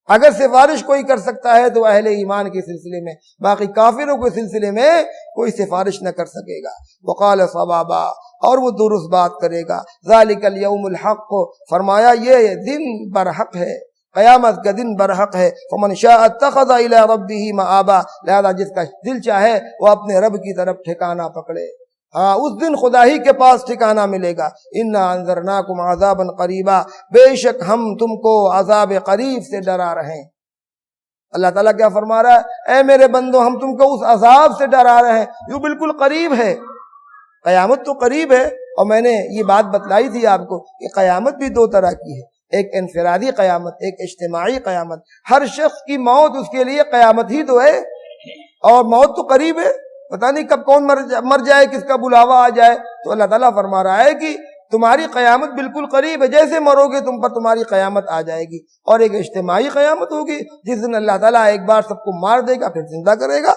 اگر سفارش کوئی کر سکتا ہے تو اہل ایمان کے سلسلے میں، باقی کافروں کے سلسلے میں کوئی سفارش نہ کر سکے گا۔ وقال صوابا، اور وہ درست بات کرے گا۔ ذالک الیوم الحق، فرمایا یہ دن برحق ہے، قیامت کا دن برحق ہے۔ فمن شاء اتخذ الی ربہ مآبا، لہذا جس کا دل چاہے وہ اپنے رب کی طرف ٹھکانہ پکڑے۔ ہاں، اس دن خدا ہی کے پاس ٹھکانہ ملے گا۔ انا انذرناکم عذابا قریبا، بے شک ہم تم کو عذاب قریب سے ڈرا رہے ہیں۔ اللہ تعالیٰ کیا فرما رہا ہے؟ اے میرے بندو، ہم تم کو اس عذاب سے ڈرا رہے ہیں جو بالکل قریب ہے۔ قیامت تو قریب ہے، اور میں نے یہ بات بتلائی تھی آپ کو کہ قیامت بھی دو طرح کی ہے، ایک انفرادی قیامت، ایک اجتماعی قیامت۔ ہر شخص کی موت اس کے لیے قیامت ہی تو ہے، اور موت تو قریب ہے، پتہ نہیں کب کون مر جائے، کس کا بلاوا آ جائے۔ تو اللہ تعالیٰ فرما رہا ہے کہ تمہاری قیامت بالکل قریب ہے، جیسے مرو گے تم پر تمہاری قیامت آ جائے گی۔ اور ایک اجتماعی قیامت ہوگی جس دن اللہ تعالیٰ ایک بار سب کو مار دے گا، پھر زندہ کرے گا۔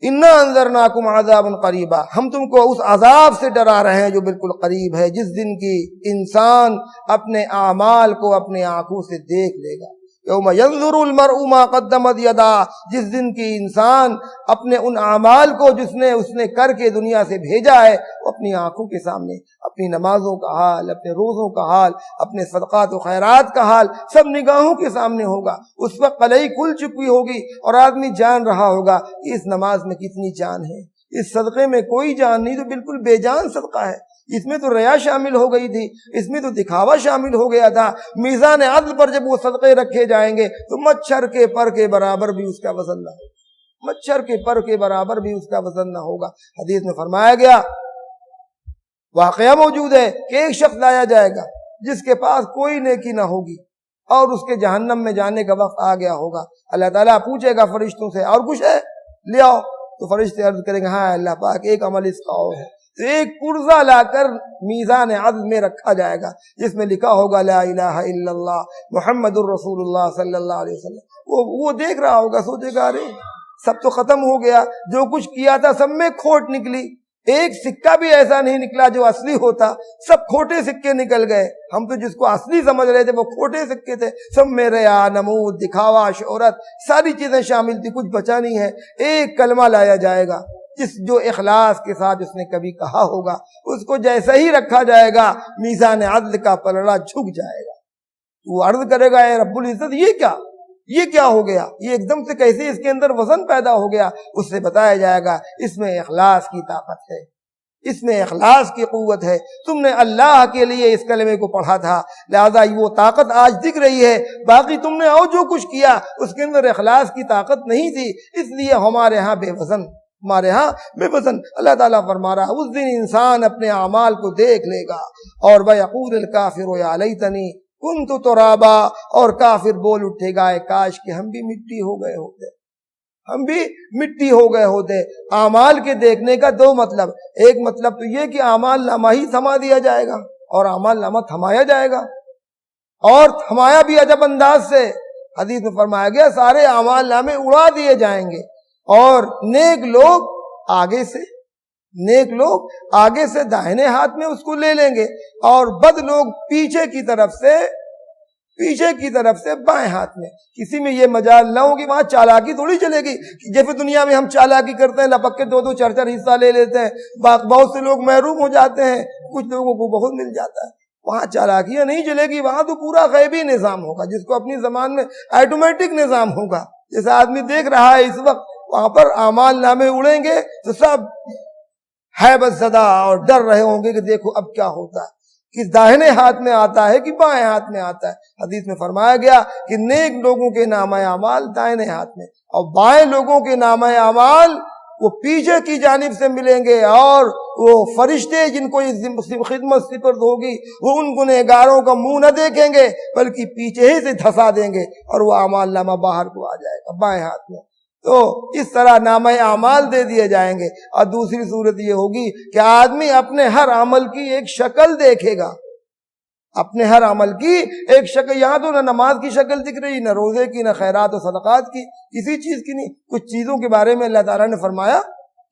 انا انذرناکم عذابا قریبا، ہم تم کو اس عذاب سے ڈرا رہے ہیں جو بالکل قریب ہے، جس دن کی انسان اپنے اعمال کو اپنے آنکھوں سے دیکھ لے گا۔ یوم ینظر المرء ما قدمت یداہ، جس دن کی انسان اپنے ان اعمال کو اس نے کر کے دنیا سے بھیجا ہے، وہ اپنی آنکھوں کے سامنے، اپنی نمازوں کا حال، اپنے روزوں کا حال، اپنے صدقات و خیرات کا حال سب نگاہوں کے سامنے ہوگا۔ اس وقت قلعی کھل چکی ہوگی اور آدمی جان رہا ہوگا کہ اس نماز میں کتنی جان ہے، اس صدقے میں کوئی جان نہیں، تو بالکل بے جان صدقہ ہے، اس میں تو ریا شامل ہو گئی تھی، اس میں تو دکھاوا شامل ہو گیا تھا۔ میزان عدل پر جب وہ صدقے رکھے جائیں گے تو مچھر کے پر کے برابر بھی اس کا وزن نہ ہوگا، مچھر کے پر کے برابر بھی اس کا وزن نہ ہوگا۔ حدیث میں فرمایا گیا، واقعہ موجود ہے کہ ایک شخص لایا جائے گا جس کے پاس کوئی نیکی نہ ہوگی، اور اس کے جہنم میں جانے کا وقت آ گیا ہوگا۔ اللہ تعالیٰ پوچھے گا فرشتوں سے، اور کچھ ہے لے آؤ، تو فرشتے عرض کریں گے ہاں اللہ پاک ایک عمل اس کا اور ہے، تو ایک پرزہ لا کر میزان عدل میں رکھا جائے گا جس میں لکھا ہوگا لا الہ الا اللہ محمد الرسول اللہ صلی اللہ علیہ وسلم۔ وہ دیکھ رہا ہوگا، سوچے گا ارے سب تو ختم ہو گیا، جو کچھ کیا تھا سب میں کھوٹ نکلی، ایک سکہ بھی ایسا نہیں نکلا جو اصلی ہوتا، سب کھوٹے سکے نکل گئے۔ ہم تو جس کو اصلی سمجھ رہے تھے وہ کھوٹے سکے تھے، سب میں ریا، نمود، دکھاوا، شہرت، ساری چیزیں شامل تھی، کچھ بچا نہیں ہے۔ ایک کلمہ لایا جائے گا جو اخلاص کے ساتھ اس نے کبھی کہا ہوگا، اس کو جیسا ہی رکھا جائے گا میزان عدل کا پلڑا جھک جائے گا۔ وہ عرض کرے گا اے رب العزت یہ کیا ہو گیا، یہ ایک دم سے کیسے اس کے اندر وزن پیدا ہو گیا؟ اس سے بتایا جائے گا اس میں اخلاص کی طاقت ہے، اس میں اخلاص کی قوت ہے، تم نے اللہ کے لیے اس کلمے کو پڑھا تھا، لہذا وہ طاقت آج دکھ رہی ہے، باقی تم نے اور جو کچھ کیا اس کے اندر اخلاص کی طاقت نہیں تھی، اس لیے ہمارے ہاں بے وزن۔ اللہ تعالیٰ فرما رہا اس دن انسان اپنے اعمال کو دیکھ لے گا اور وَيَقُولُ الْكَافِرُ يَا لَيْتَنِي كُنتُ تُرَابًا، اور کافر بول اٹھے گا اے کاش کہ ہم بھی مٹی ہو گئے ہوتے۔ اعمال کے دیکھنے کا دو مطلب، ایک مطلب تو یہ کہ اعمال نامہ ہی تھما دیا جائے گا اور اعمال نامہ تھمایا جائے گا، اور تھمایا بھی عجب انداز سے۔ حدیث میں فرمایا گیا سارے اعمال نامے اڑا دیے جائیں گے اور نیک لوگ آگے سے داہنے ہاتھ میں اس کو لے لیں گے اور بد لوگ پیچھے کی طرف سے بائیں ہاتھ میں۔ کسی میں یہ مجال نہ ہوگی، وہاں چالاکی تھوڑی چلے گی کہ جیسے دنیا میں ہم چالاکی کرتے ہیں، لپک کے دو چار حصہ لے لیتے ہیں، بہت سے لوگ محروم ہو جاتے ہیں، کچھ لوگوں کو بہت مل جاتا ہے۔ وہاں چالاکیاں نہیں چلے گی، وہاں تو پورا غیبی نظام ہوگا، جس کو اپنی زبان میں آٹومیٹک نظام ہوگا۔ جیسے آدمی دیکھ رہا ہے اس وقت، وہاں پر اعمال نامے اڑیں گے تو سب ہیبت زدہ اور ڈر رہے ہوں گے کہ دیکھو اب کیا ہوتا ہے، کہ داہنے ہاتھ میں آتا ہے کہ بائیں ہاتھ میں آتا ہے۔ حدیث میں فرمایا گیا کہ نیک لوگوں کے نامہ اعمال دائنے ہاتھ میں اور بائیں لوگوں کے نامہ اعمال وہ پیچھے کی جانب سے ملیں گے، اور وہ فرشتے جن کو یہ خدمت سپرد ہوگی وہ ان گنہگاروں کا منہ نہ دیکھیں گے بلکہ پیچھے ہی سے دھسا دیں گے اور وہ اعمال نامہ باہر کو آ جائے گا بائیں ہاتھ میں۔ تو اس طرح نامہ اعمال دے دیے جائیں گے۔ اور دوسری صورت یہ ہوگی کہ آدمی اپنے ہر عمل کی ایک شکل دیکھے گا، اپنے ہر عمل کی ایک شکل۔ یہاں تو نہ نماز کی شکل دکھ رہی، نہ روزے کی، نہ خیرات و صدقات کی، کسی چیز کی نہیں۔ کچھ چیزوں کے بارے میں اللہ تعالیٰ نے فرمایا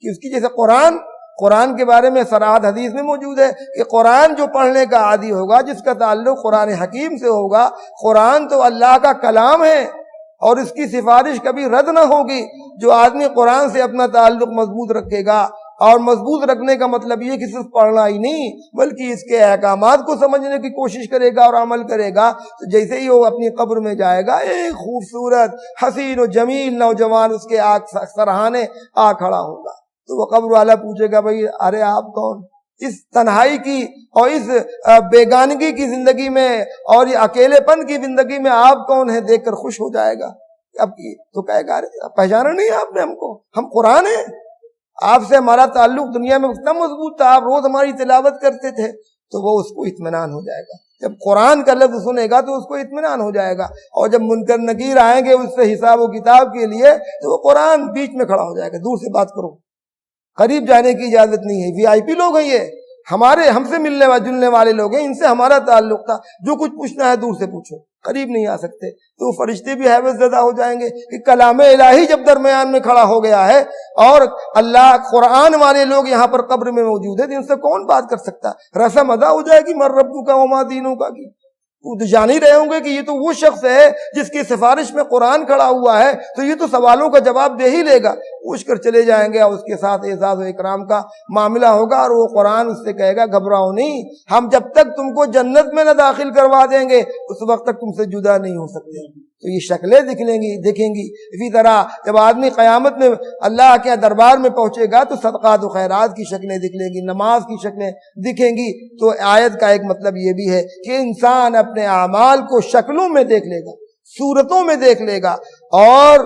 کہ اس کی، جیسے قرآن کے بارے میں صراحت حدیث میں موجود ہے کہ قرآن جو پڑھنے کا عادی ہوگا، جس کا تعلق قرآن حکیم سے ہوگا، قرآن تو اللہ کا کلام ہے اور اس کی سفارش کبھی رد نہ ہوگی۔ جو آدمی قرآن سے اپنا تعلق مضبوط رکھے گا، اور مضبوط رکھنے کا مطلب یہ کہ صرف پڑھنا ہی نہیں بلکہ اس کے احکامات کو سمجھنے کی کوشش کرے گا اور عمل کرے گا، تو جیسے ہی وہ اپنی قبر میں جائے گا ایک خوبصورت حسین و جمیل نوجوان اس کے سرہانے آ کھڑا ہوگا، تو وہ قبر والا پوچھے گا بھائی ارے آپ کون؟ اس تنہائی کی اور اس بیگانگی کی زندگی میں اور یہ اکیلے پن کی زندگی میں آپ کون ہیں؟ دیکھ کر خوش ہو جائے گا۔ اب تو کہے گا پہچانا نہیں آپ نے ہم کو، ہم قرآن ہیں، آپ سے ہمارا تعلق دنیا میں اتنا مضبوط تھا، آپ روز ہماری تلاوت کرتے تھے، تو وہ اس کو اطمینان ہو جائے گا۔ جب قرآن کا لفظ سنے گا تو اس کو اطمینان ہو جائے گا، اور جب منکر نکیر آئیں گے اس سے حساب و کتاب کے لیے تو وہ قرآن بیچ میں کھڑا ہو جائے گا، دور سے بات کرو، قریب جانے کی اجازت نہیں ہے، وی آئی پی لوگ ہیں یہ، ہم سے ملنے جلنے والے لوگ ہیں، ان سے ہمارا تعلق تھا، جو کچھ پوچھنا ہے دور سے پوچھو، قریب نہیں آ سکتے۔ تو فرشتے بھی حیبت زدہ ہو جائیں گے کہ کلام الہی جب درمیان میں کھڑا ہو گیا ہے اور اللہ قرآن والے لوگ یہاں پر قبر میں موجود ہیں، تو ان سے کون بات کر سکتا؟ رسم ادا ہو جائے گی مر ربو کا وما دینوں کا کی، تو جان ہی رہے ہوں گے کہ یہ تو وہ شخص ہے جس کی سفارش میں قرآن کھڑا ہوا ہے، تو یہ تو سوالوں کا جواب دے ہی لے گا۔ پوچھ کر چلے جائیں گے اور اس کے ساتھ اعزاز و اکرام کا معاملہ ہوگا، اور وہ قرآن اس سے کہے گا گھبراؤ نہیں، ہم جب تک تم کو جنت میں نہ داخل کروا دیں گے اس وقت تک تم سے جدا نہیں ہو سکتے۔ تو یہ شکلیں دیکھیں گی۔ اسی طرح جب آدمی قیامت میں اللہ کے دربار میں پہنچے گا تو صدقات و خیرات کی شکلیں دکھیں گی، نماز کی شکلیں دکھیں گی۔ تو آیت کا ایک مطلب یہ بھی ہے کہ انسان اپنے اعمال کو شکلوں میں دیکھ لے گا، صورتوں میں دیکھ لے گا، اور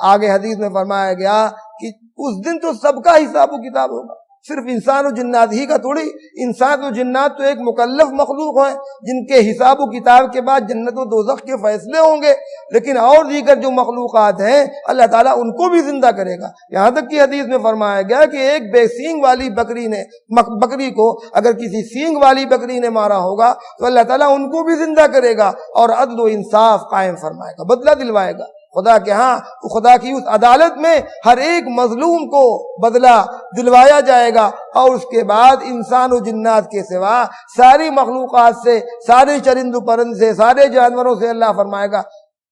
آگے حدیث میں فرمایا گیا کہ اس دن تو سب کا حساب و کتاب ہوگا، صرف انسان و جنات ہی کا تھوڑی، انسان و جنات تو ایک مکلف مخلوق ہیں جن کے حساب و کتاب کے بعد جنت و دوزخ کے فیصلے ہوں گے، لیکن اور دیگر جو مخلوقات ہیں اللہ تعالیٰ ان کو بھی زندہ کرے گا۔ یہاں تک کہ حدیث میں فرمایا گیا کہ ایک بے سینگ والی بکری کو اگر کسی سینگ والی بکری نے مارا ہوگا تو اللہ تعالیٰ ان کو بھی زندہ کرے گا اور عدل و انصاف قائم فرمائے گا، بدلہ دلوائے گا۔ خدا کے ہاں خدا کی اس عدالت میں ہر ایک مظلوم کو بدلہ دلوایا جائے گا، اور اس کے بعد انسان و جنات کے سوا ساری مخلوقات سے، سارے چرند و پرند سے، سارے جانوروں سے اللہ فرمائے گا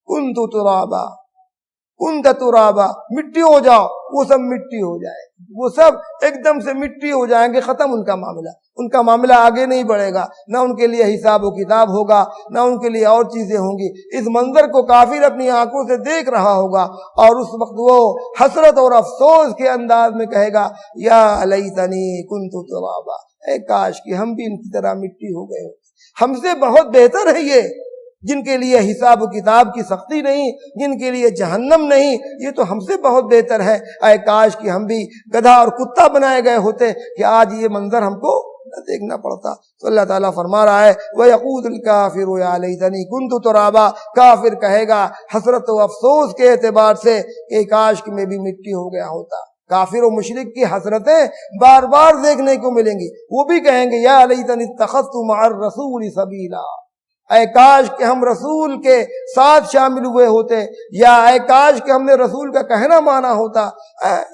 کنت ترابا، کنت ترابا، مٹی ہو جاؤ، وہ سب مٹی ہو جائے، وہ سب ایک دم سے مٹی ہو جائیں گے، ختم ان کا معاملہ، ان کا معاملہ آگے نہیں بڑھے گا، نہ ان کے لیے حساب و کتاب ہوگا، نہ ان کے لیے اور چیزیں ہوں گی۔ اس منظر کو کافر اپنی آنکھوں سے دیکھ رہا ہوگا اور اس وقت وہ حسرت اور افسوس کے انداز میں کہے گا یا لیتنی کنت ترابا، اے کاش کہ ہم بھی ان کی طرح مٹی ہو گئے، ہم سے بہت بہتر ہے یہ جن کے لیے حساب و کتاب کی سختی نہیں، جن کے لیے جہنم نہیں، یہ تو ہم سے بہت بہتر ہے، اے کاش کہ ہم بھی گدھا اور کتا بنائے گئے ہوتے کہ آج یہ منظر ہم کو نہ دیکھنا پڑتا۔ تو اللہ تعالیٰ فرما رہا ہے وَيَقُولُ الْكَافِرُ يَا لَيْتَنِي كُنتُ تُرَابًا، کافر کہے گا حسرت و افسوس کے اعتبار سے کہ کاش کہ میں بھی مٹی ہو گیا ہوتا۔ کافر و مشرک کی حسرتیں بار بار دیکھنے کو ملیں گی، وہ بھی کہیں گے یا لیتنی اتخذت مع الرسول سبیلا، اے کاش کہ ہم رسول کے ساتھ شامل ہوئے ہوتے، یا اے کاش کہ ہم نے رسول کا کہنا مانا ہوتا۔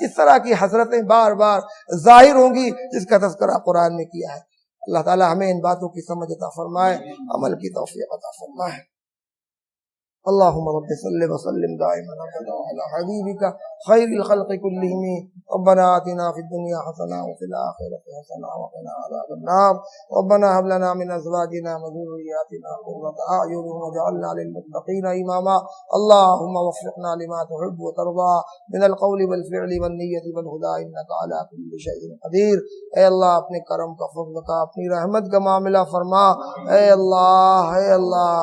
اس طرح کی حسرتیں بار بار ظاہر ہوں گی جس کا تذکرہ قرآن نے کیا ہے۔ اللہ تعالی ہمیں ان باتوں کی سمجھ عطا فرمائے، عمل کی توفیق عطا فرمائے۔ اللهم رب صل وسلم دائما ابدا على حبيبك خير الخلق كلهم، ربنا آتنا في الدنيا حسنة وفي الآخرة حسنة وقنا عذاب النار، ربنا هب لنا من أزواجنا وذرياتنا قرة أعين واجعلنا للمتقين إماما، اللهم وفقنا لما تحب وترضى من القول والفعل والنية والهدى إنك على كل شيء قدير۔ اے اللہ اپنے کرم کا فضل کا اپنی رحمت کا معاملہ فرما، اے اللہ اے اللہ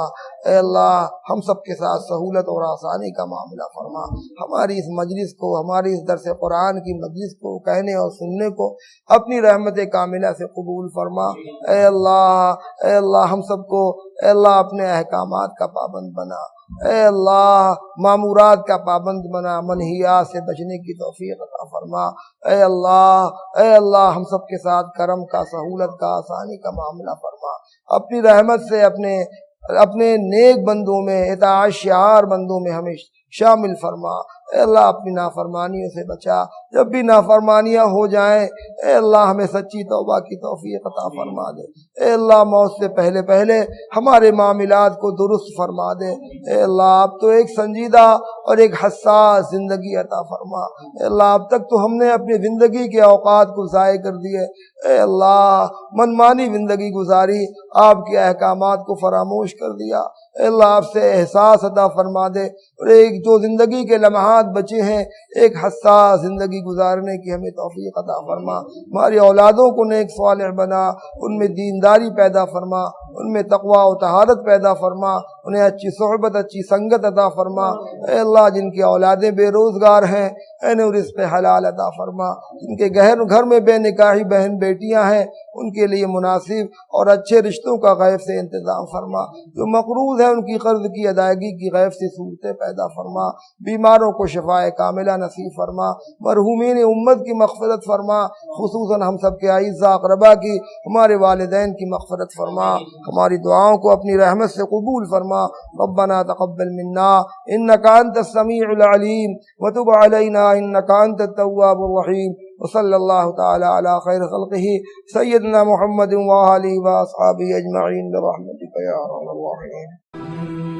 اے اللہ ہم سب کے ساتھ سہولت اور آسانی کا معاملہ فرما، ہماری اس مجلس کو، ہماری اس درس قرآن کی مجلس کو کہنے اور سننے کو اپنی رحمت کاملہ سے قبول فرما۔ اے اللہ ہم سب کو اے اللہ اپنے احکامات کا پابند بنا، اے اللہ مامورات کا پابند بنا، منہیات سے بچنے کی توفیق عطا فرما۔ اے اللہ ہم سب کے ساتھ کرم کا، سہولت کا، آسانی کا معاملہ فرما، اپنی رحمت سے اپنے نیک بندوں میں، اطاعت شعار بندوں میں ہمیں شامل فرما۔ اے اللہ اپنی نافرمانیوں سے بچا، جب بھی نافرمانیاں ہو جائیں اے اللہ ہمیں سچی توبہ کی توفیق عطا فرما دے۔ اے اللہ موت سے پہلے پہلے ہمارے معاملات کو درست فرما دے۔ اے اللہ اب تو ایک سنجیدہ اور ایک حساس زندگی عطا فرما۔ اے اللہ اب تک تو ہم نے اپنی زندگی کے اوقات کو ضائع کر دیے، اے اللہ منمانی زندگی گزاری، آپ کے احکامات کو فراموش کر دیا۔ اے اللہ آپ سے احساس عطا فرما دے، اور ایک جو زندگی کے لمحات بچے ہیں ایک حساس زندگی گزارنے کی ہمیں توفیق عطا فرما۔ ہماری اولادوں کو نیک صالح بنا، ان میں دینداری پیدا فرما، ان میں تقوی و طہارت پیدا فرما، انہیں اچھی صحبت، اچھی سنگت عطا فرما۔ اے اللہ جن کی اولادیں بے روزگار ہیں انہیں رزق حلال عطا فرما، جن کے گھر میں بے نکاحی بہن بیٹیاں ہیں ان کے لیے مناسب اور اچھے رشتوں کا غیب سے انتظام فرما، جو مقروض ہیں ان کی قرض کی ادائیگی کی غیب سے صورتیں پیدا فرما، بیماروں کو شفائے کاملہ نصیب فرما، مرحومین امت کی مغفرت فرما، خصوصاً ہم سب کے اعزاء اقربا کی، ہمارے والدین کی مغفرت فرما، ہماری دعاؤں کو اپنی رحمت سے قبول فرما۔ ربنا تقبل منا انك انت السميع العليم وتب علينا انك انت التواب الرحيم، وصلى الله تعالى على خير خلقه سيدنا محمد وآله وأصحابه أجمعين برحمتك يا أرحم الراحمين۔